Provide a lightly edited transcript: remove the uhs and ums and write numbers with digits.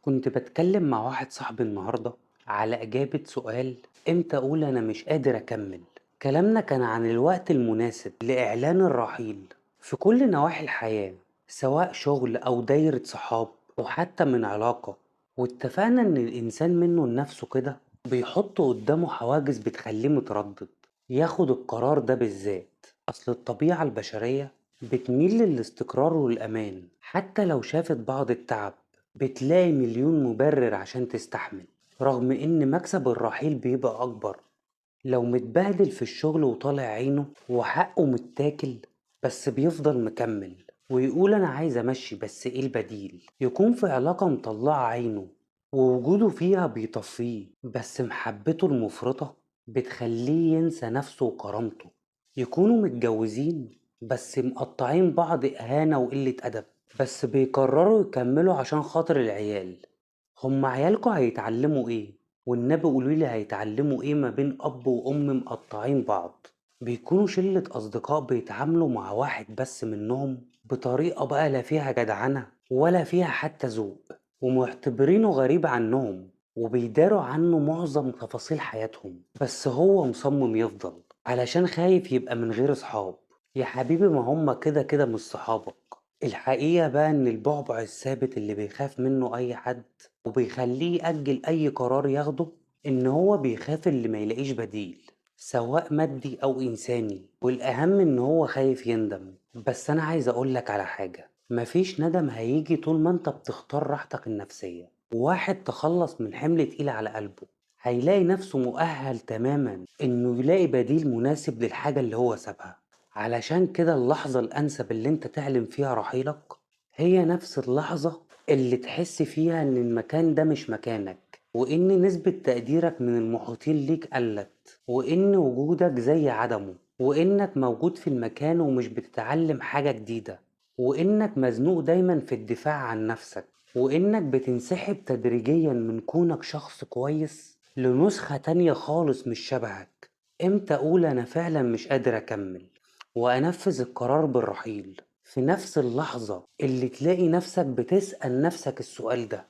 كنت بتكلم مع واحد صاحبي النهاردة على إجابة سؤال إمتى أقول أنا مش قادر أكمل. كلامنا كان عن الوقت المناسب لإعلان الرحيل في كل نواحي الحياة، سواء شغل أو دايرة صحاب أو حتى من علاقة. واتفقنا إن الإنسان منه لنفسه كده بيحط قدامه حواجز بتخليه متردد ياخد القرار ده بالذات. أصل الطبيعة البشرية بتميل للاستقرار والأمان حتى لو شافت بعض التعب، بتلاقي مليون مبرر عشان تستحمل، رغم إن مكسب الرحيل بيبقى أكبر لو متبهدل في الشغل وطالع عينه وحقه متاكل، بس بيفضل مكمل ويقول أنا عايز أمشي بس إيه البديل. يكون في علاقة مطلعة عينه ووجوده فيها بيطفيه، بس محبته المفرطة بتخليه ينسى نفسه وكرامته. يكونوا متجوزين بس مقطعين بعض إهانة وقلة أدب، بس بيقرروا يكملوا عشان خاطر العيال. هما عيالكوا هيتعلموا ايه؟ والنبي قولولي هيتعلموا ايه ما بين اب وام مقطعين بعض؟ بيكونوا شلة اصدقاء بيتعاملوا مع واحد بس منهم بطريقة بقى لا فيها جدعنة ولا فيها حتى ذوق، ومعتبرينه غريب عنهم وبيداروا عنه معظم تفاصيل حياتهم، بس هو مصمم يفضل علشان خايف يبقى من غير صحاب. يا حبيبي ما هما كده كده مش صحابك. الحقيقة بقى إن البعبع الثابت اللي بيخاف منه أي حد وبيخليه يأجل أي قرار ياخده، إن هو بيخاف اللي ما يلاقيش بديل، سواء مادي أو إنساني، والأهم إن هو خايف يندم. بس أنا عايز أقولك على حاجة، مفيش ندم هيجي طول ما أنت بتختار راحتك النفسية. واحد تخلص من حمل تقيل على قلبه هيلاقي نفسه مؤهل تماما إنه يلاقي بديل مناسب للحاجة اللي هو سابها. علشان كده اللحظة الأنسب اللي انت تعلن فيها رحيلك هي نفس اللحظة اللي تحس فيها ان المكان ده مش مكانك، وان نسبة تقديرك من المحيطين ليك قلت، وان وجودك زي عدمه، وانك موجود في المكان ومش بتتعلم حاجة جديدة، وانك مزنوق دايما في الدفاع عن نفسك، وانك بتنسحب تدريجيا من كونك شخص كويس لنسخة تانية خالص مش شبهك. امتى اقول انا فعلا مش قادر اكمل وأنفذ القرار بالرحيل؟ في نفس اللحظة اللي تلاقي نفسك بتسأل نفسك السؤال ده.